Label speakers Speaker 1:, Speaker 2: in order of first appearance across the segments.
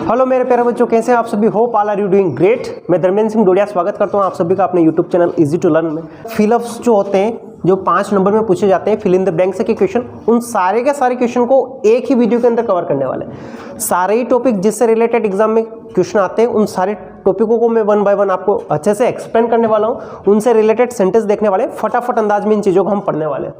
Speaker 1: Hello मेरे प्यारे बच्चों, कैसे हैं आप सभी? Hope all are you doing great. मैं धर्मेंद्र सिंह डोडिया स्वागत करता हूं आप सभी का अपने YouTube channel easy to learn में। फिलअप्स जो होते हैं, जो 5 नंबर में पूछे जाते हैं, फिल इन द ब्लैंक से के क्वेश्चन, उन सारे के सारे क्वेश्चन को एक ही वीडियो के अंदर कवर करने वाले हैं। सारे ही टॉपिक जिससे रिलेटेड एग्जाम में क्वेश्चन आते हैं, उन सारे टॉपिकों को मैं 1 बाय 1 आपको अच्छे से एक्सप्लेन करने वाला हूँ। उनसे रिलेटेड सेंटेंस देखने वाले, फटाफट अंदाज में इन चीज़ों को हम पढ़ने वाले हैं।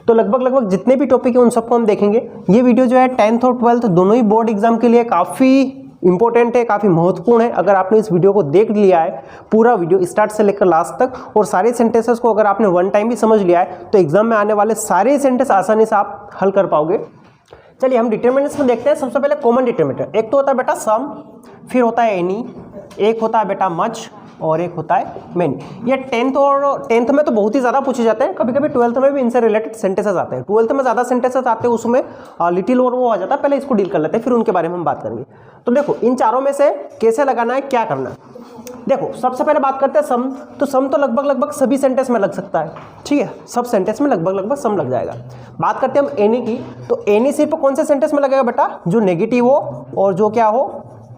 Speaker 1: तो लगभग जितने भी टॉपिक है उन सबको हम देखेंगे। ये वीडियो जो है 10th और 12th दोनों ही बोर्ड एग्जाम के लिए काफ़ी इंपॉर्टेंट है, काफ़ी महत्वपूर्ण है। अगर आपने इस वीडियो को देख लिया है, पूरा वीडियो स्टार्ट से लेकर लास्ट तक, और सारे सेंटेंसेस को अगर आपने 1 टाइम भी समझ लिया है, तो एग्जाम में आने वाले सारे सेंटेंस आसानी से आप हल कर पाओगे। चलिए हम डिटरमिनेंट्स में देखते हैं। सबसे पहले कॉमन डिटरमिनेंट, एक तो होता है बेटा सम, फिर होता है एनी, एक होता है बेटा मच, और एक होता है मेनी। ये 10th में तो बहुत ही ज़्यादा पूछे जाते हैं, कभी कभी 12th में भी इनसे रिलेटेड सेंटेंसेस आते हैं। 12th में ज़्यादा सेंटेंसेस आते हैं, उसमें लिटिल और वो आ जाता है। पहले इसको डील कर लेते हैं, फिर उनके बारे में हम बात करेंगे। तो देखो इन चारों में से कैसे लगाना है, क्या करना है। देखो सबसे पहले बात करते हैं सम। तो सम तो लगभग सभी सेंटेंस में लग सकता है, ठीक है, सब सेंटेंस में लगभग सम लग जाएगा। बात करते हैं हम एनी की। तो एनी सिर्फ कौन से सेंटेंस में लगेगा बेटा? जो नेगेटिव हो और जो क्या हो,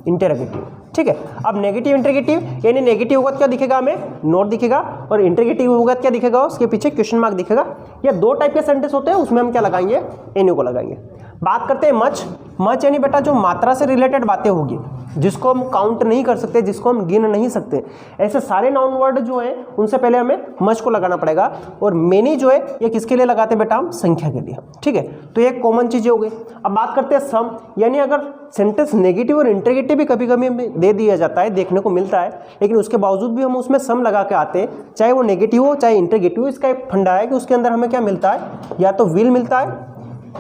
Speaker 1: इंटरोगेटिव, ठीक है। अब नेगेटिव इंटरोगेटिव, यानी नेगेटिव होगा तो क्या दिखेगा हमें? नोट दिखेगा, और इंटरोगेटिव होगा तो क्या दिखेगा? उसके पीछे क्वेश्चन मार्क दिखेगा। ये 2 टाइप के सेंटेंस होते हैं, उसमें हम क्या लगाएंगे? एनी को लगाएंगे। बात करते हैं मच। मच यानी बेटा जो मात्रा से रिलेटेड बातें होगी, जिसको हम काउंट नहीं कर सकते, जिसको हम गिन नहीं सकते, ऐसे सारे नाउन वर्ड जो है उनसे पहले हमें मच को लगाना पड़ेगा। और मेनी जो है ये किसके लिए लगाते हैं बेटा? हम संख्या के लिए, ठीक है। तो ये कॉमन चीजें हो गई। अब बात करते हैं सम, यानी अगर सेंटेंस नेगेटिव और इंटरोगेटिव भी कभी कभी दे दिया जाता है, देखने को मिलता है, लेकिन उसके बावजूद भी हम उसमें सम लगा के आते हैं, चाहे वो नेगेटिव हो चाहे इंटरोगेटिव हो। इसका एक फंडा है कि उसके अंदर हमें क्या मिलता है? या तो विल मिलता है,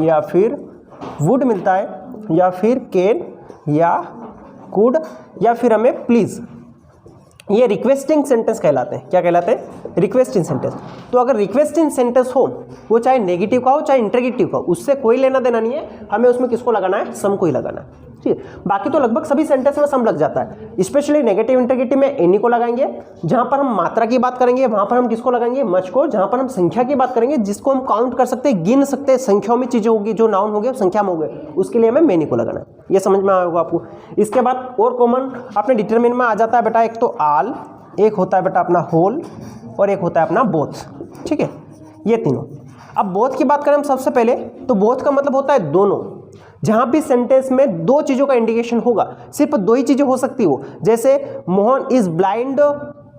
Speaker 1: या फिर वुड मिलता है, या फिर कैन, या कुड, या फिर हमें प्लीज। ये रिक्वेस्टिंग सेंटेंस कहलाते हैं। क्या कहलाते हैं? Requesting sentence. तो अगर रिक्वेस्टिंग सेंटेंस हो, वो चाहे नेगेटिव का हो चाहे इंटरोगेटिव का हो, उससे कोई लेना देना नहीं है, हमें उसमें किसको लगाना है? सम को ही लगाना है, ठीक है। बाकी तो लगभग सभी सेंटेंस में सम लग जाता है। स्पेशली नेगेटिव इंटरोगेटिव में एनी को लगाएंगे। जहां पर हम मात्रा की बात करेंगे वहां पर हम किसको लगाएंगे? मच को। जहां पर हम संख्या की बात करेंगे, जिसको हम काउंट कर सकते हैं, गिन सकते हैं, संख्याओं में चीजें होगी, जो नाउन हो गए संख्या में हो गए, उसके लिए हमें मेनी को लगाना है। ये समझ में आएगा आपको। इसके बाद और कॉमन अपने डिटरमिनेंट में आ जाता है बेटा, एक तो आल, एक होता है बेटा अपना होल, और एक होता है अपना बोथ, ठीक है। ये तीनों। अब बोथ की बात करें हम सबसे पहले, तो बोथ का मतलब होता है दोनों। जहां भी सेंटेंस में 2 चीजों का इंडिकेशन होगा, सिर्फ 2 ही चीजें हो सकती हो। जैसे Mohan is blind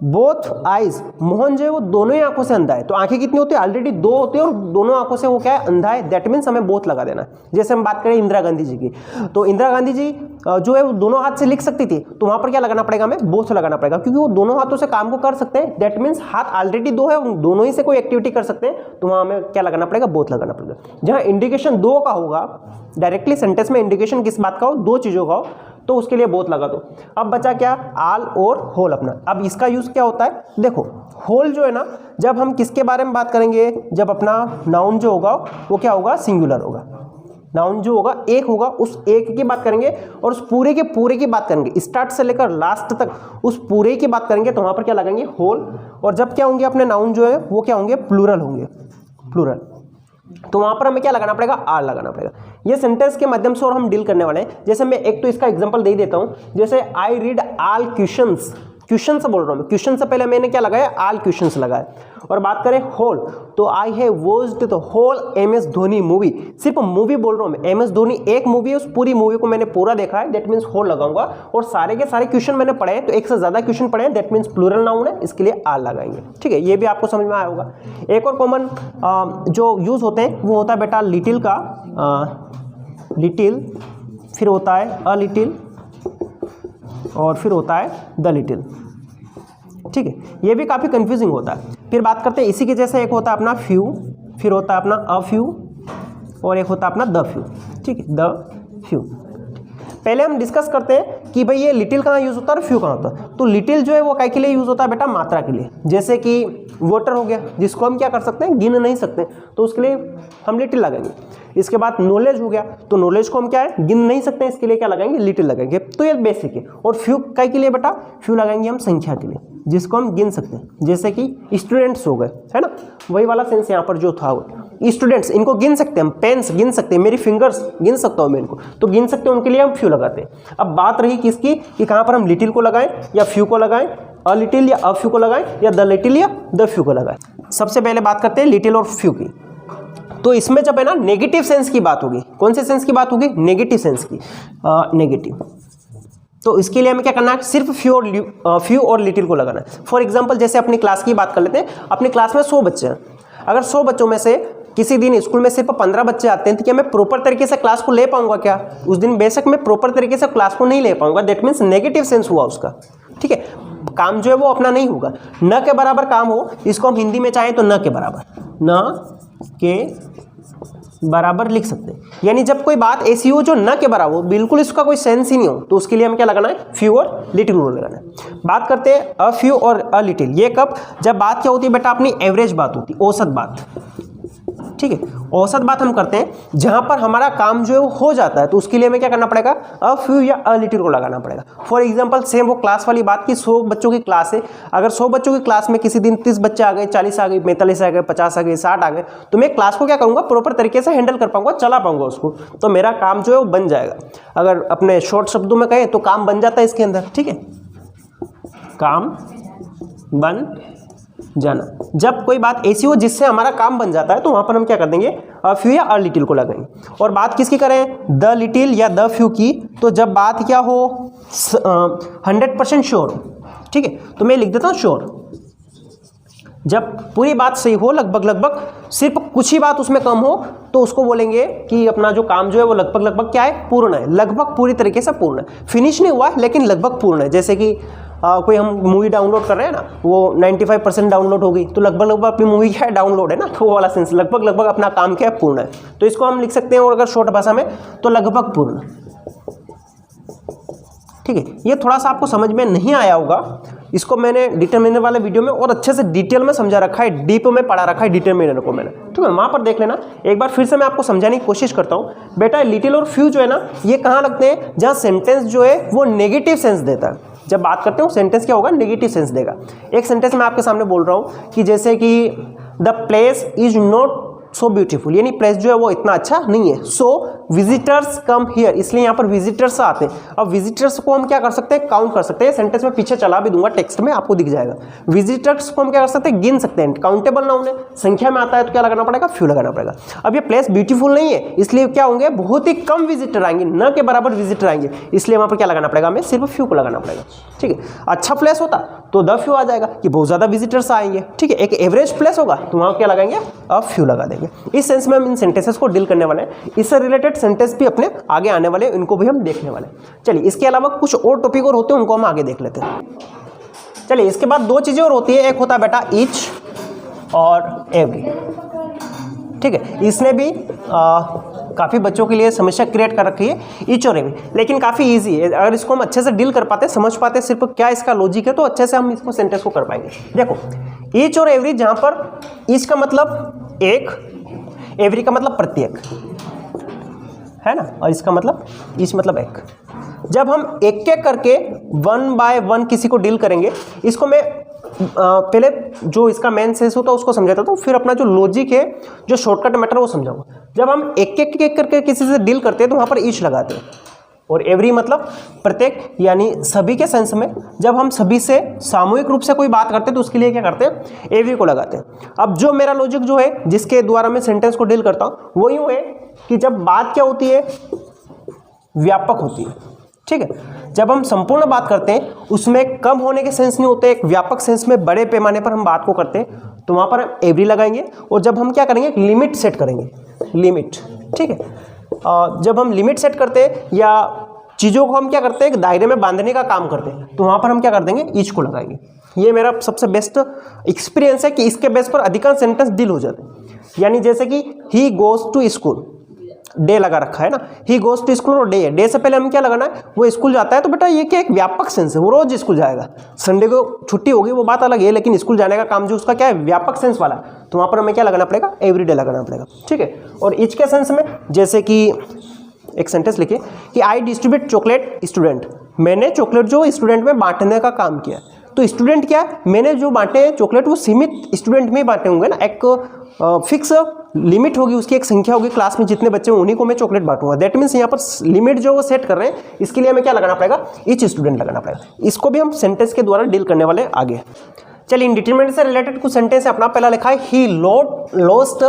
Speaker 1: both eyes, Mohan जो है वो दोनों ही आंखों से अंधा है। तो आंखें कितनी होती है? ऑलरेडी 2 होती है, और दोनों आंखों से वो क्या है? अंधा है। दैट मीन्स हमें बोथ लगा देना है। जैसे हम बात करें इंदिरा गांधी जी की, तो इंदिरा गांधी जी जो है वो दोनों हाथ से लिख सकती थी, तो वहां पर क्या लगाना पड़ेगा? हमें बोथ लगाना पड़ेगा, क्योंकि वो दोनों हाथों से काम को कर सकते हैं। दैट मीन्स हाथ ऑलरेडी 2 है, दोनों ही से कोई एक्टिविटी कर सकते हैं, तो वहां हमें क्या लगाना पड़ेगा? बोथ लगाना पड़ेगा। जहां इंडिकेशन 2 का होगा, डायरेक्टली सेंटेंस में इंडिकेशन किस बात का हो? 2 चीजों का हो, तो उसके लिए बोथ लगा दो। अब बचा क्या? आल और होल अपना। अब इसका यूज क्या होता है? देखो होल जो है ना, जब हम किसके बारे में बात करेंगे? जब अपना नाउन जो होगा वो क्या होगा? सिंगुलर होगा। नाउन जो होगा एक होगा, उस एक की बात करेंगे, और उस पूरे के पूरे की बात करेंगे, स्टार्ट से लेकर लास्ट तक उस पूरे की बात करेंगे, तो वहां पर क्या लगाएंगे? होल। और जब क्या होंगे अपने नाउन जो है वो क्या होंगे? प्लूरल होंगे, प्लूरल। तो वहां पर हमें क्या लगाना पड़ेगा? आर लगाना पड़ेगा। ये सेंटेंस के माध्यम से और हम डील करने वाले हैं। जैसे मैं एक तो इसका एग्जांपल दे देता हूं, जैसे I read all questions, question से बोल रहा हूं मैं, क्वेश्चन से पहले मैंने क्या लगाया? ऑल क्वेश्चंस लगाया। और बात करें होल, तो I have watched the whole MS Dhoni movie. सिर्फ मूवी बोल रहा हूं मैं, MS धोनी एक मूवी है, उस पूरी मूवी को मैंने पूरा देखा है, दैट मीन्स होल लगाऊंगा। और सारे के सारे क्वेश्चन मैंने पढ़े हैं, तो एक से ज्यादा क्वेश्चन पढ़े हैं, दैट मीन्स प्लूरल नाउन है, इसके लिए आल लगाएंगे, ठीक है। ये भी आपको समझ में आया होगा। एक और कॉमन जो यूज होते हैं वो होता है बेटा लिटिल का, लिटिल, फिर होता है अ लिटिल, और फिर होता है द लिटिल, ठीक है। ये भी काफ़ी कंफ्यूजिंग होता है। फिर बात करते हैं इसी के जैसे, एक होता है अपना फ्यू, फिर होता है अपना अ फ्यू, और एक होता है अपना द फ्यू, ठीक है, द फ्यू। पहले हम डिस्कस करते हैं कि भाई ये लिटिल कहाँ यूज होता है और फ्यू कहाँ होता है। तो लिटिल जो है वो काय के लिए यूज होता है बेटा? मात्रा के लिए। जैसे कि वाटर हो गया, जिसको हम क्या कर सकते हैं? गिन नहीं सकते, तो उसके लिए हम लिटिल लगाएंगे। इसके बाद नॉलेज हो गया, तो नॉलेज को हम क्या है? गिन नहीं सकते, इसके लिए क्या लगाएंगे? लिटिल लगाएंगे। तो ये बेसिक है। और फ्यू काय के लिए बेटा? फ्यू लगाएंगे हम संख्या के लिए, जिसको हम गिन सकते हैं, जैसे कि स्टूडेंट्स हो गए, है ना, वही वाला सेंस यहाँ पर जो था वो। स्टूडेंट्स, इनको गिन सकते हैं हम, पेन्स गिन सकते हैं, मेरी फिंगर्स गिन सकता हूँ मैं इनको, तो गिन सकते हैं, उनके लिए हम फ्यू लगाते हैं। अब बात रही किसकी कि कहाँ पर हम लिटिल को लगाएं या फ्यू को लगाएं, अ लिटिल या अ फ्यू को लगाएं या द लिटिल या द फ्यू को लगाएं। सबसे पहले बात करते हैं लिटिल और फ्यू की। तो इसमें जब है ना नेगेटिव सेंस की बात होगी, कौन से सेंस की बात होगी, नेगेटिव सेंस की, नेगेटिव, तो इसके लिए हमें क्या करना है, सिर्फ फ्यू और लिटिल को लगाना है। फॉर एग्जांपल जैसे अपनी क्लास की बात कर लेते हैं, अपनी क्लास में 100 बच्चे हैं, अगर 100 बच्चों में से किसी दिन स्कूल में सिर्फ 15 बच्चे आते हैं, तो क्या मैं प्रॉपर तरीके से क्लास को ले पाऊंगा क्या, उस दिन बेशक मैं प्रॉपर तरीके से क्लास को नहीं ले पाऊंगा, दैट मीन्स नेगेटिव सेंस हुआ उसका, ठीक है, काम जो है वो अपना नहीं होगा। न के बराबर काम हो, इसको हम हिंदी में चाहें तो न के बराबर, न के बराबर लिख सकते हैं, यानी जब कोई बात ऐसी हो जो न के बराबर हो, बिल्कुल इसका कोई सेंस ही नहीं हो, तो उसके लिए हमें क्या लगाना है, फ्यू और लिटिल को लगाना है। बात करते हैं अ फ्यू और अ लिटिल, ये कब, जब बात क्या होती है बेटा, अपनी एवरेज बात होती है, औसत बात, ठीक है, औसत बात हम करते हैं जहां पर हमारा काम जो है वो हो जाता है, तो उसके लिए हमें क्या करना पड़ेगा, अ फ्यू या अ लिटिल को लगाना पड़ेगा। फॉर एग्जांपल सेम वो क्लास वाली बात की 100 बच्चों की क्लास है, अगर 100 बच्चों की क्लास में किसी दिन 30 बच्चे आ गए, 40 आ गए, 45 आ गए, 50 आ गए, 60 आ गए, तो मैं क्लास को क्या करूंगा, प्रॉपर तरीके से हैंडल कर पाऊंगा, चला पाऊंगा उसको, तो मेरा काम जो है वो बन जाएगा। अगर अपने शॉर्ट शब्दों में कहें तो काम बन जाता है इसके अंदर, ठीक है, काम बन जाना। जब कोई बात ऐसी हो जिससे हमारा काम बन जाता है, तो वहां पर हम क्या कर देंगे, अ फ्यू या अ लिटिल को लगाएंगे। और बात किसकी करें, द लिटिल या द फ्यू की, तो जब बात क्या हो 100% श्योर हो, ठीक है, तो मैं लिख देता हूं श्योर। जब पूरी बात सही हो, लगभग सिर्फ कुछ ही बात उसमें कम हो, तो उसको बोलेंगे कि अपना जो काम जो है वो लगभग क्या है, पूर्ण है, लगभग पूरी तरीके से पूर्ण है, फिनिश नहीं हुआ है लेकिन लगभग पूर्ण है। जैसे कि कोई हम मूवी डाउनलोड कर रहे हैं ना, वो 95% डाउनलोड हो गई, तो लगभग अपनी मूवी क्या है, डाउनलोड है ना, तो वो वाला सेंस, लगभग अपना काम क्या है, पूर्ण है, तो इसको हम लिख सकते हैं, और अगर शॉर्ट भाषा में तो लगभग पूर्ण, ठीक है। ये थोड़ा सा आपको समझ में नहीं आया होगा, इसको मैंने डिटरमिनर वाले वीडियो में और अच्छे से डिटेल में समझा रखा है, डीप में पढ़ा रखा है डिटरमिनर को मैंने, ठीक है, वहाँ पर देख लेना। एक बार फिर से मैं आपको समझाने की कोशिश करता हूँ। बेटा लिटिल और फ्यू जो है ना, ये कहाँ लगते हैं, जहाँ सेंटेंस जो है वो नेगेटिव सेंस देता है। जब बात करते हो सेंटेंस क्या होगा, नेगेटिव सेंस देगा। एक सेंटेंस मैं आपके सामने बोल रहा हूँ कि जैसे कि the place is not so beautiful, यानी प्लेस जो है वो इतना अच्छा नहीं है, सो विजिटर्स कम हियर, इसलिए यहाँ पर विजिटर्स आते हैं। अब विजिटर्स को हम क्या कर सकते हैं, काउंट कर सकते हैं। सेंटेंस में पीछे चला भी दूंगा, टेक्स्ट में आपको दिख जाएगा। विजिटर्स को हम क्या कर सकते हैं, गिन सकते हैं, काउंटेबल नाउन है, संख्या में आता है, तो क्या लगाना पड़ेगा, फ्यू लगाना पड़ेगा। अब ये प्लेस ब्यूटीफुल नहीं है, इसलिए क्या होंगे, बहुत ही कम विजिटर आएंगे, न के बराबर विजिटर आएंगे, इसलिए वहाँ पर क्या लगाना पड़ेगा, हमें सिर्फ फ्यू को लगाना पड़ेगा, ठीक है। अच्छा प्लेस होता तो द फ्यू आ जाएगा कि बहुत ज़्यादा विजिटर्स आएंगे, ठीक है। एक एवरेज प्लेस होगा तो वहाँ क्या लगाएंगे, अ फ्यू लगा देंगे। इस सेंस में हम इन सेंटेंसेस को डील करने वाले हैं, इससे रिलेटेड सेंटेंस भी अपने आगे आने वाले हैं, इनको भी हम देखने वाले हैं। चलिए, इसके अलावा कुछ और टॉपिक और होते हैं, उनको हम आगे देख लेते हैं। चलिए, इसके बाद दो चीज़ें और होती है, एक होता है बेटा ईच और एवरी, ठीक है। इसने भी काफ़ी बच्चों के लिए समस्या क्रिएट कर रखी है, ईच और एवरी, लेकिन काफ़ी इजी है। अगर इसको हम अच्छे से डील कर पाते, समझ पाते सिर्फ क्या इसका लॉजिक है, तो अच्छे से हम इसको सेंटेंस को कर पाएंगे। देखो, ईच और एवरी, जहाँ पर ईच का मतलब एक, एवरी का मतलब प्रत्येक है ना, और इसका मतलब ईच मतलब एक। जब हम एक एक करके 1 बाय 1 किसी को डील करेंगे, इसको मैं पहले जो इसका मेन सेंस होता है उसको समझाता हूँ, फिर अपना जो लॉजिक है, जो शॉर्टकट मैटर है वो समझाऊंगा। जब हम एक एक करके किसी से डील करते हैं तो वहाँ पर ईच लगाते हैं, और एवरी मतलब प्रत्येक, यानी सभी के सेंस में। जब हम सभी से सामूहिक रूप से कोई बात करते हैं तो उसके लिए क्या करते हैं, एवरी को लगाते हैं। अब जो मेरा लॉजिक जो है, जिसके द्वारा मैं सेंटेंस को डील करता हूँ, वो यूँ है कि जब बात क्या होती है, व्यापक होती है, ठीक है। जब हम संपूर्ण बात करते हैं, उसमें कम होने के सेंस नहीं होते, एक व्यापक सेंस में बड़े पैमाने पर हम बात को करते हैं, तो वहाँ पर हम एवरी लगाएंगे। और जब हम क्या करेंगे, लिमिट सेट करेंगे, लिमिट, ठीक है। जब हम लिमिट सेट करते हैं या चीज़ों को हम क्या करते हैं, एक दायरे में बांधने का काम करते हैं, तो वहाँ पर हम क्या कर देंगे, ईच को लगाएंगे। ये मेरा सबसे बेस्ट एक्सपीरियंस है कि इसके बेस पर अधिकांश सेंटेंस डील हो जाते हैं। यानी जैसे कि he goes to school, the लगा रखा है ना, ही गोज टू स्कूल, और डे है, डे से पहले हम क्या लगाना है, वो स्कूल जाता है, तो बेटा ये क्या एक व्यापक सेंस है, वो रोज स्कूल जाएगा। संडे को छुट्टी होगी वो बात अलग है, लेकिन स्कूल जाने का काम जो उसका क्या है, व्यापक सेंस वाला, तो वहाँ पर हमें क्या लगाना पड़ेगा, एवरीडे लगाना पड़ेगा, ठीक है। और ईच के सेंस में, जैसे कि एक सेंटेंस लिखिए कि आई डिस्ट्रीब्यूट चॉकलेट स्टूडेंट, मैंने चॉकलेट जो स्टूडेंट में बांटने का काम किया, तो स्टूडेंट क्या है, मैंने जो बांटे हैं चॉकलेट वो सीमित स्टूडेंट में बांटे होंगे ना, एक फिक्स लिमिट होगी, उसकी एक संख्या होगी, क्लास में जितने बच्चे हैं उन्हीं को मैं चॉकलेट बांटूंगा। दैट मीन्स यहाँ पर लिमिट जो वो सेट कर रहे हैं, इसके लिए हमें क्या लगाना पड़ेगा, ईच स्टूडेंट लगाना पड़ेगा। इसको भी हम सेंटेंस के द्वारा डील करने वाले आगे। चलिए इंडिटरमिनेट से रिलेटेड कुछ सेंटेंस है अपना। पहला लिखा है he lost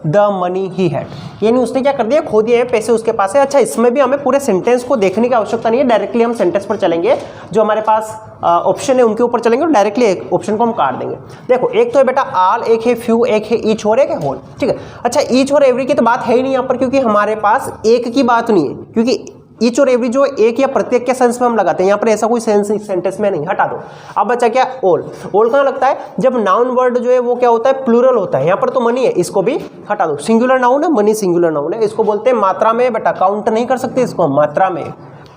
Speaker 1: the money he had, यानी उसने क्या कर दिया, खो दिए हैं पैसे उसके पास है। अच्छा, इसमें भी हमें पूरे सेंटेंस को देखने की आवश्यकता नहीं है, डायरेक्टली हम सेंटेंस पर चलेंगे, जो हमारे पास ऑप्शन है उनके ऊपर चलेंगे और डायरेक्टली एक ऑप्शन को हम काट देंगे। देखो एक तो है बेटा आल, एक है फ्यू, एक है ईच और एक है होल, ठीक है। अच्छा, ईच और एवरी की तो बात है ही नहीं यहाँ पर, क्योंकि हमारे पास एक की बात नहीं है, क्योंकि ईच और एवरी जो एक या प्रत्येक के सेंस में हम लगाते हैं, यहाँ पर ऐसा कोई सेंस सेंटेंस में नहीं, हटा दो। अब बचा क्या, ऑल। ऑल कहाँ लगता है, जब नाउन वर्ड जो है वो क्या होता है, प्लूरल होता है। यहाँ पर तो मनी है, इसको भी हटा दो। सिंगुलर नाउन है, मनी सिंगुलर नाउन है, इसको बोलते हैं मात्रा में, बेटा काउंट नहीं कर सकते इसको हम मात्रा में।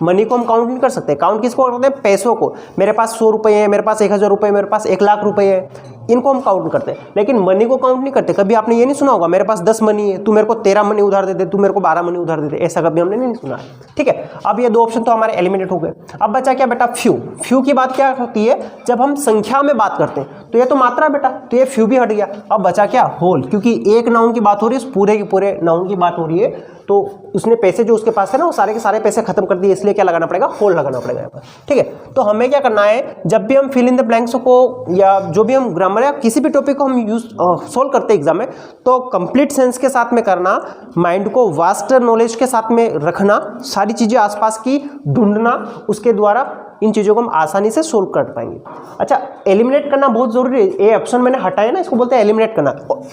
Speaker 1: मनी को हम काउंट नहीं कर सकते। काउंट किसको करते हैं, पैसों को। मेरे पास 100 रुपये है, मेरे पास 1000 रुपये, मेरे पास 1 लाख रुपये है, इनको हम काउंट करते हैं, लेकिन मनी को काउंट नहीं करते। कभी आपने ये नहीं सुना होगा मेरे पास 10 मनी है, तू मेरे को 13 मनी उधार दे दे, तू मेरे को 12 मनी उधार दे दे, ऐसा कभी हमने नहीं सुना, ठीक है। अब ये दो ऑप्शन तो हमारे एलिमिनेट हो गए। अब बचा क्या बेटा, फ्यू। फ्यू की बात क्या होती है, जब हम संख्या में बात करते हैं, तो ये तो मात्रा बेटा, तो ये फ्यू भी हट गया। अब बचा क्या, होल, क्योंकि एक नाउन की बात हो रही है, पूरे के पूरे नाउन की बात हो रही है, तो उसने पैसे जो उसके पास है ना वो सारे के सारे पैसे खत्म कर दिए, इसलिए क्या लगाना पड़ेगा, होल लगाना पड़ेगा यहाँ पर, ठीक है। तो हमें क्या करना है, जब भी हम फिल इन द ब्लैंक्स को या जो भी हम ग्रामर या किसी भी टॉपिक को हम यूज सोल्व करते हैं एग्जाम में, तो कंप्लीट सेंस के साथ में करना, माइंड को वास्ट नॉलेज के साथ में रखना, सारी चीजें आसपास की ढूंढना, उसके द्वारा इन चीज़ों को हम आसानी से सोल्व कर पाएंगे। अच्छा, एलिमिनेट करना बहुत जरूरी है। ये ऑप्शन मैंने हटाया ना, इसको बोलते हैं एलिमिनेट करना।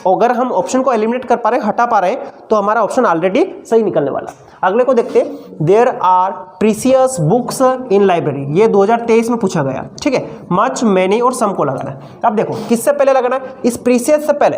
Speaker 1: अगर हम ऑप्शन को एलिमिनेट कर पा रहे हैं, हटा पा रहे हैं, तो हमारा ऑप्शन ऑलरेडी सही निकलने वाला। अगले को देखते हैं, there are precious books in library, ये 2023 में पूछा गया, ठीक है। मच, मैनी और सम को लगाना है। अब देखो किससे पहले लगाना है, इस प्रीसियस से पहले,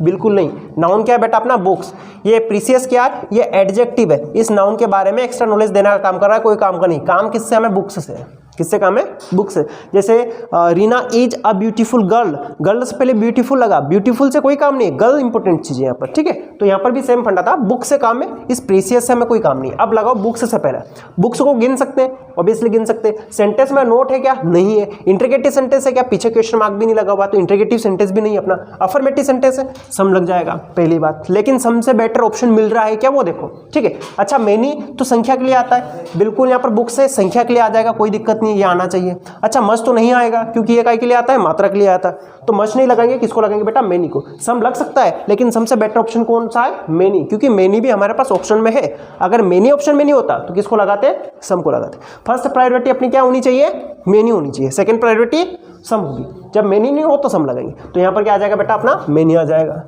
Speaker 1: बिल्कुल नहीं। नाउन क्या है बेटा अपना, बुक्स। ये प्रीसियस क्या है, ये एडजेक्टिव है, इस नाउन के बारे में एक्स्ट्रा नॉलेज देने का काम कर रहा है, कोई काम का नहीं। काम किससे, हमें बुक्स से। किससे काम है, बुक्स से। जैसे Reena is a beautiful girl, girl से पहले ब्यूटीफुल लगा, ब्यूटीफुल से कोई काम नहीं है, गर्ल इंपॉर्टेंट चीज है यहाँ पर, ठीक है। तो यहाँ पर भी सेम फंडा था, बुक से काम है, इस प्रीसियस से हमें कोई काम नहीं। अब लगाओ बुक्स से पहले। बुक्स को गिन सकते हैं, ऑब्वियसली गिन सकते हैं। सेंटेंस में नोट है क्या, नहीं है। इंटरगेटिव सेंटेंस है क्या, पीछे क्वेश्चन मार्क भी नहीं लगा हुआ, तो इंटरगेटिव सेंटेंस भी नहीं अपना। अफर्मेटिव सेंटेंस है, सम लग जाएगा, पहली बात। लेकिन सम से बेटर ऑप्शन मिल रहा है क्या, वो देखो, ठीक है। अच्छा, मेनी तो संख्या के लिए आता है, बिल्कुल यहाँ पर बुक्स से संख्या के लिए आ जाएगा, कोई दिक्कत नहीं, ये आना चाहिए। अच्छा, मच तो नहीं आएगा, क्योंकि ये काय के लिए आता है, मात्रा के लिए आता है, तो मच नहीं लगाएंगे, किसको लगाएंगे बेटा, मेनी को। सम लग सकता है, लेकिन सम से बेटर ऑप्शन कौन सा है, मेनी, क्योंकि मेनी भी हमारे पास ऑप्शन में है। अगर मेनी ऑप्शन में नहीं होता तो किसको लगाते हैं, सम को लगाते। फर्स्ट प्रायोरिटी अपनी क्या होनी चाहिए, मेनी होनी चाहिए। सेकंड प्रायोरिटी सम होगी। जब मेनी नहीं हो तो सम लगाएंगे, तो यहाँ पर क्या आ जाएगा बेटा, अपना मेनी आ जाएगा।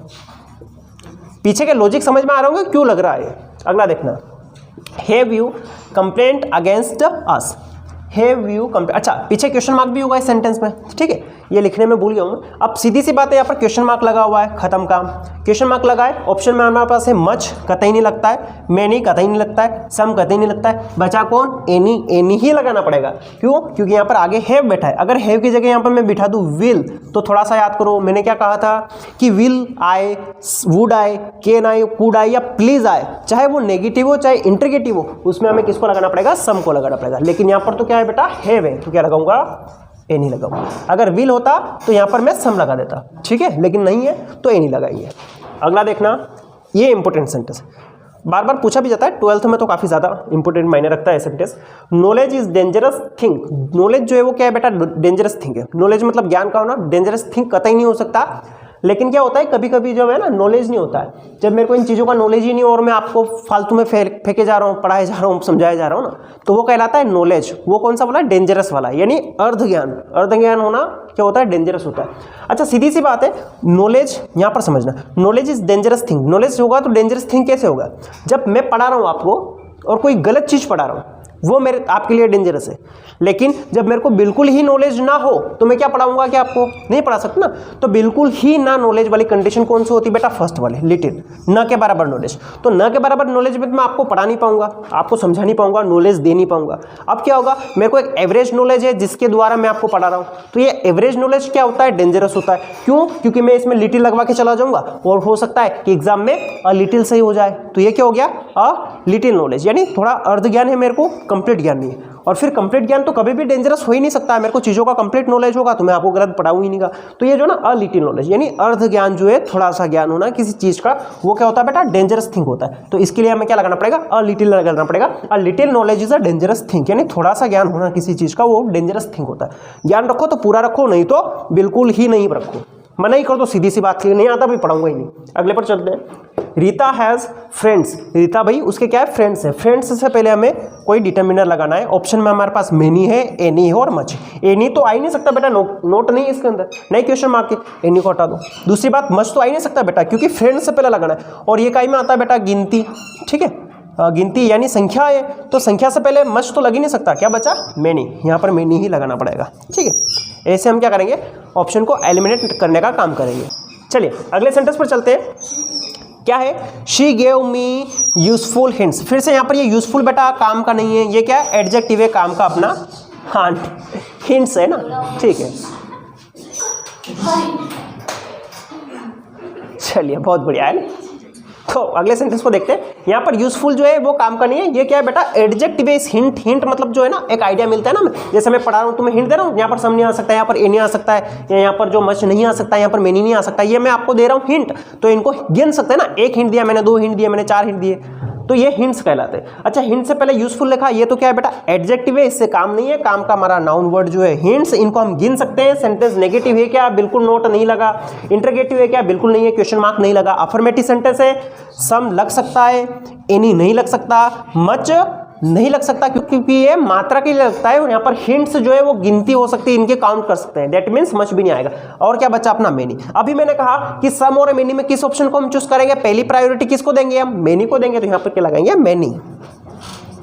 Speaker 1: पीछे के लॉजिक समझ में आ रहा होगा क्यों लग रहा है। अगला देखना, have you complaint against us, have you complaint. अच्छा, पीछे क्वेश्चन मार्क भी होगा इस सेंटेंस में, ठीक है, ये लिखने में भूल गया हूँ। अब सीधी सी बात है, यहाँ पर क्वेश्चन मार्क लगा हुआ है, खत्म काम। क्वेश्चन मार्क लगा है, ऑप्शन में हमारे पास है मच, कतई नहीं लगता है, मैनी कतई नहीं लगता है, सम कतई नहीं लगता है, बचा कौन, एनी, एनी ही लगाना पड़ेगा। क्यों, क्योंकि यहाँ पर आगे हैव बैठा है। अगर हैव की जगह यहाँ पर मैं बिठा दूँ विल, तो थोड़ा सा याद करो, मैंने क्या कहा था कि विल आए, वुड आए, कैन आए, कुड आए या प्लीज आए, चाहे वो नेगेटिव हो चाहे इंटरगेटिव हो, उसमें हमें किसको लगाना पड़ेगा, सम को लगाना पड़ेगा। लेकिन यहाँ पर तो क्या है बेटा, हैव है, तो क्या लगाऊंगा, एनी लगाऊंगा। अगर विल होता तो यहाँ पर मैं सम लगा देता, ठीक है, लेकिन नहीं है तो एनी लगाएंगे। अगला देखना, ये इंपॉर्टेंट सेंटेंस बार बार पूछा भी जाता है, 12th में तो काफ़ी ज़्यादा इंपॉर्टेंट मायने रखता है sentence. Knowledge is dangerous thing, knowledge जो है वो क्या है बेटा, डेंजरस थिंग है। नॉलेज मतलब ज्ञान का होना, डेंजरस थिंग कतई नहीं हो सकता। लेकिन क्या होता है, कभी कभी जो है ना नॉलेज नहीं होता है, जब मेरे को इन चीज़ों का नॉलेज ही नहीं और मैं आपको फालतू में फेंके जा रहा हूँ, पढ़ाए जा रहा हूँ, समझाया जा रहा हूँ ना, तो वो कहलाता है नॉलेज। वो कौन सा वाला, डेंजरस वाला, यानी अर्ध ज्ञान। अर्ध ज्ञान होना क्या होता है, डेंजरस होता है। अच्छा, सीधी सी बात है, नॉलेज यहाँ पर समझना, knowledge is dangerous thing. Knowledge होगा तो डेंजरस थिंग कैसे होगा, जब मैं पढ़ा रहा हूँ आपको और कोई गलत चीज़ पढ़ा रहा हूँ, वो मेरे आपके लिए डेंजरस है। लेकिन जब मेरे को बिल्कुल ही नॉलेज ना हो तो मैं क्या पढ़ाऊंगा, क्या आपको नहीं पढ़ा सकता ना। तो बिल्कुल ही ना नॉलेज वाली कंडीशन कौन सी होती है बेटा, फर्स्ट वाली, लिटिल, न के बराबर नॉलेज। तो न के बराबर नॉलेज में मैं आपको पढ़ा नहीं पाऊंगा, आपको समझा नहीं पाऊंगा, नॉलेज दे नहीं पाऊंगा। अब क्या होगा, मेरे को एक एवरेज नॉलेज है जिसके द्वारा मैं आपको पढ़ा रहा हूँ, तो ये एवरेज नॉलेज क्या होता है, डेंजरस होता है। क्यों, क्योंकि मैं इसमें लिटिल लगवा के चला जाऊंगा और हो सकता है कि एग्जाम में अ लिटिल सही हो जाए, तो ये क्या हो गया, अ लिटिल नॉलेज, यानी थोड़ा अर्ध ज्ञान है मेरे को, कंप्लीट ज्ञान नहीं है। और फिर कंप्लीट ज्ञान तो कभी भी डेंजरस हो ही नहीं सकता है। मेरे को चीज़ों का कंप्लीट नॉलेज होगा तो मैं आपको गलत पढ़ाऊँ ही नहीं का। तो ये जो ना अ लिटिल नॉलेज यानी अर्ध ज्ञान जो है, थोड़ा सा ज्ञान होना किसी चीज़ का, वो क्या होता है बेटा, डेंजरस थिंग होता है। तो इसके लिए हमें क्या लगाना पड़ेगा, अ लिटिल लगाना पड़ेगा। A little knowledge is a dangerous thing, यानी थोड़ा सा ज्ञान होना किसी चीज़ का वो डेंजरस थिंग होता है। ज्ञान रखो तो पूरा रखो, नहीं तो बिल्कुल ही नहीं रखो। मना ही कर दो, सीधी सी बात, नहीं आता भी पढ़ाऊंगा ही नहीं। अगले पर चलते हैं। रीता हैज़ फ्रेंड्स, रीता भाई उसके क्या है, फ्रेंड्स है। फ्रेंड्स से पहले हमें कोई डिटर्मिनर लगाना है। ऑप्शन में हमारे पास मेनी है, एनी है और मच। एनी तो आ ही नहीं सकता बेटा, नोट नहीं है इसके अंदर, नहीं क्वेश्चन मार्क के, एनी को हटा दो। दूसरी बात, मच तो आ ही नहीं सकता बेटा, क्योंकि फ्रेंड्स से पहले लगाना है। और ये काई में आता है बेटा, गिनती, ठीक है, गिनती यानी संख्या है, तो संख्या से पहले मच तो लग ही नहीं सकता। क्या बचा, मेनी, यहाँ पर मेनी ही लगाना पड़ेगा, ठीक है। ऐसे हम क्या करेंगे, ऑप्शन को एलिमिनेट करने का काम करेंगे। चलिए अगले सेंटेंस पर चलते हैं। क्या है, she gave me useful hints. फिर से यहाँ पर ये यूजफुल बेटा काम का नहीं है, ये क्या है, एडजेक्टिव है काम का अपना, हाँ हिंट्स है ना, ठीक है। चलिए बहुत बढ़िया है। तो अगले सेंटेंस को देखते हैं। यहाँ पर यूजफुल जो है वो काम का नहीं है, ये क्या है बेटा, एडजेक्टिव है। हिंट, हिंट मतलब जो है ना, एक आइडिया मिलता है ना, जैसे मैं पढ़ा रहा हूँ तुम्हें हिंट दे रहा हूँ, यहाँ पर सम नहीं आ सकता, यहाँ पर ए नहीं आ सकता है, या यहाँ पर जो मच नहीं आ सकता, यहाँ पर मेनी नहीं आ सकता, ये मैं आपको दे रहा हूँ हिंट, तो इनको गिन सकते हैं ना। एक हिंट दिया मैंने, 2 हिंट दिए मैंने, 4 हिंट दिए, तो ये हिंट्स कहलाते हैं। अच्छा, हिंट से पहले यूजफुल लिखा, ये तो क्या है बेटा, एडजेक्टिव है, इससे काम नहीं है। काम का हमारा नाउन वर्ड जो है हिंट्स, इनको हम गिन सकते हैं। सेंटेंस नेगेटिव है क्या, बिल्कुल नोट नहीं लगा। इंटरगेटिव है क्या, बिल्कुल नहीं है, क्वेश्चन मार्क नहीं लगा। अफर्मेटिव सेंटेंस है, सम लग सकता है, एनी नहीं लग सकता, मच नहीं लग सकता, क्योंकि ये मात्रा के लिए लगता है। और यहाँ पर हिंट्स जो है वो गिनती हो सकती है, इनके काउंट कर सकते हैं, दैट मीन्स मच भी नहीं आएगा। और क्या बचा अपना मेनी। अभी मैंने कहा कि सम और मेनी में किस ऑप्शन को हम चूज करेंगे, पहली प्रायोरिटी किसको देंगे, हम मेनी को देंगे, तो यहाँ पर क्या लगाएंगे, मेनी,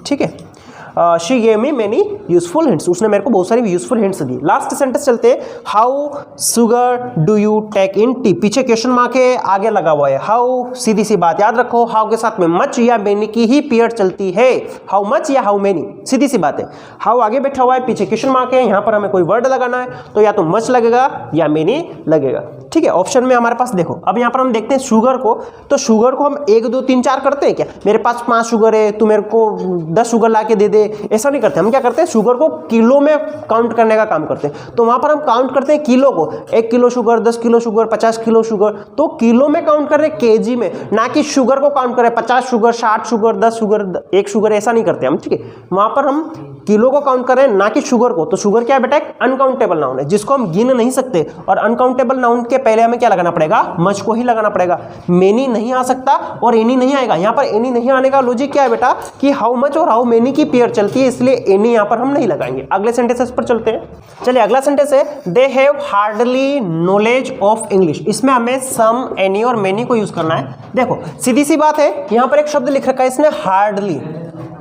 Speaker 1: ठीक है। She gave me many useful hints, उसने मेरे को बहुत सारी यूजफुल हिंट्स दी। लास्ट सेंटेंस चलते हैं। How sugar do you take in tea, पीछे क्वेश्चन मार्क है, आगे लगा हुआ है हाउ। सीधी सी बात याद रखो, हाउ के साथ में मच या मेनी की ही पीरियड चलती है, हाउ मच या हाउ मेनी, सीधी सी बात है। हाउ आगे बैठा हुआ है, पीछे क्वेश्चन मार्क है, यहाँ पर हमें कोई वर्ड लगाना है, तो या तो मच लगेगा या मेनी लगेगा, ठीक है। ऑप्शन में हमारे पास देखो, अब यहाँ पर हम देखते हैं शुगर को, तो शुगर को हम 1 2 3 4 करते हैं क्या, मेरे पास 5 शुगर है, तू मेरे को 10 शुगर ला के दे दे, ऐसा नहीं करते। हम क्या करते हैं, शुगर को किलो में काउंट करने का काम करते हैं। तो वहां पर हम काउंट करते हैं किलो को, 1 kilo sugar, 10 kilo sugar, 50 kilo sugar, तो किलो में काउंट कर रहे हैं, केजी में, ना कि शुगर को काउंट करें 50 शुगर, 60 शुगर, 10 शुगर, 1 शुगर, ऐसा नहीं करते हम, ठीक है। वहां पर हम किलो को काउंट करें, ना कि शुगर को। तो शुगर क्या है बेटा, एक अनकाउंटेबल नाउन है, जिसको हम गिन नहीं सकते। और अनकाउंटेबल नाउन के पहले हमें क्या लगाना पड़ेगा, मच को ही लगाना पड़ेगा। मेनी नहीं आ सकता और एनी नहीं आएगा। यहाँ पर एनी नहीं आने का लॉजिक क्या है बेटा, कि हाउ मच और हाउ मेनी की पेयर चलती है, इसलिए एनी यहाँ पर हम नहीं लगाएंगे। अगले सेंटेंसेस पर चलते हैं। चलिए अगला सेंटेंस है, they have hardly knowledge of English. इसमें हमें सम, एनी और मेनी को यूज करना है। देखो सीधी सी बात है, यहाँ पर एक शब्द लिख रखा है इसने, हार्डली।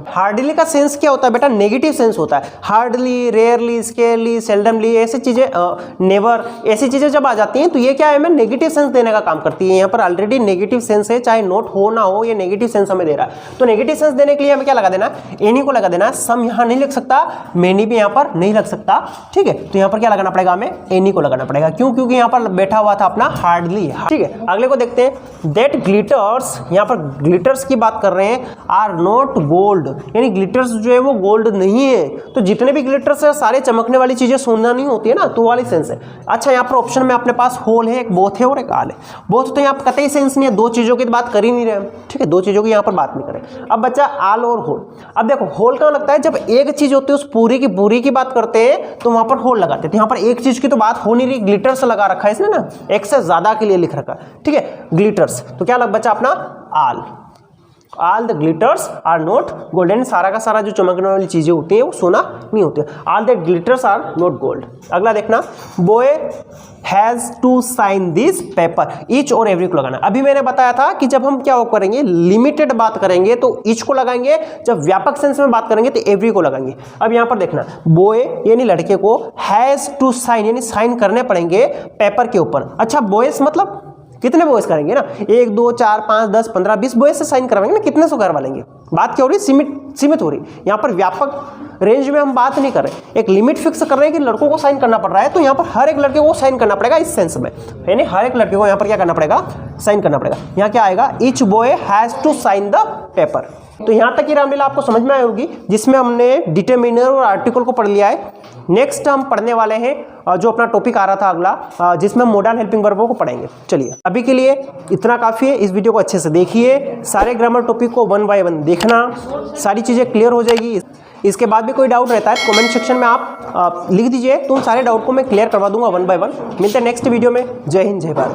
Speaker 1: हार्डली का सेंस क्या होता है बेटा, नेगेटिव सेंस होता है। हार्डली, रेयरली, स्केयरली, सेल्डमली, ऐसी चीजें, नेवर, ऐसी चीजें जब आ जाती हैं तो ये क्या है, हमें नेगेटिव सेंस देने का काम करती है। यहाँ पर ऑलरेडी नेगेटिव सेंस है, चाहे नोट हो ना हो, ये नेगेटिव सेंस हमें दे रहा है। तो नेगेटिव सेंस देने के लिए हमें क्या लगा देना, एनी को लगा देना। सम यहाँ नहीं लग सकता, मेनी भी यहाँ पर नहीं लग सकता, ठीक है। तो यहाँ पर क्या लगाना पड़ेगा, हमें एनी को लगाना पड़ेगा। क्यों, क्योंकि यहाँ पर बैठा हुआ था अपना हार्डली, ठीक है। अगले को देखते हैं। दैट ग्लिटर्स, यहाँ पर ग्लिटर्स की बात कर रहे हैं, आर नॉट गोल्ड, यानी ग्लिटर्स जो है वो गोल्ड नहीं है। तो जितने भी ग्लिटर्स है सारे चमकने वाली चीजें सोना नहीं होती है ना, तो वाली सेंस है। अच्छा, यहाँ पर ऑप्शन में अपने पास होल है, एक बोथ है और एक आल है। बोथ तो यहाँ पर कतई सेंस नहीं है, 2 चीजों की बात कर ही नहीं रहे, ठीक है, 2 चीजों की यहाँ पर बात नहीं करें। अब बच्चा आल और होल। अब देखो होल कहाँ लगता है, जब एक चीज होती है उस पूरी की बात करते हैं तो वहां पर होल लगाते थे। यहाँ पर एक चीज की तो बात हो नहीं रही, ग्लिटर्स लगा रखा है इसने ना, एक से ज्यादा के लिए लिख रखा है, ठीक है, ग्लिटर्स। तो क्या लग बचा अपना आल। All the glitters are not gold, सारा का सारा जो चमकने वाली चीजें होती हैं वो सोना नहीं होती। All that glitters are not gold। अगला देखना, boy has to sign this paper, each और every को लगाना। अभी मैंने बताया था कि जब हम क्या करेंगे, लिमिटेड बात करेंगे तो each को लगाएंगे, जब व्यापक सेंस में बात करेंगे तो every को लगाएंगे। अब यहाँ पर देखना, boy यानी लड़के को, has to sign यानी साइन करने पड़ेंगे पेपर के ऊपर। अच्छा, boys मतलब कितने बॉयज करेंगे ना, 1 2 4 5 10 15 20 बॉयज से साइन करवाएंगे ना, कितने सौ करवा लेंगे। बात क्या हो रही है, सीमित हो रही है। यहाँ पर व्यापक रेंज में हम बात नहीं कर रहे, एक लिमिट फिक्स कर रहे हैं कि लड़कों को साइन करना पड़ रहा है, तो यहाँ पर हर एक लड़के को साइन करना पड़ेगा इस सेंस में, यानी हर एक लड़के को यहाँ पर क्या करना पड़ेगा, साइन करना पड़ेगा। यहाँ क्या आएगा, each boy has to sign the paper. तो यहाँ तक की रामलीला आपको समझ में आई होगी, जिसमें हमने डिटरमिनर और आर्टिकल को पढ़ लिया है। नेक्स्ट हम पढ़ने वाले हैं जो अपना टॉपिक आ रहा था अगला, जिसमें मोडल हेल्पिंग वर्बों को पढ़ेंगे। चलिए अभी के लिए इतना काफ़ी है, इस वीडियो को अच्छे से देखिए, सारे ग्रामर टॉपिक को 1 बाय 1 देखना, सारी चीज़ें क्लियर हो जाएगी। इसके बाद भी कोई डाउट रहता है कमेंट सेक्शन में आप लिख दीजिए, तो उन सारे डाउट को मैं क्लियर करवा दूंगा 1 बाय 1। मिलते हैं नेक्स्ट वीडियो में। जय हिंद, जय भारत।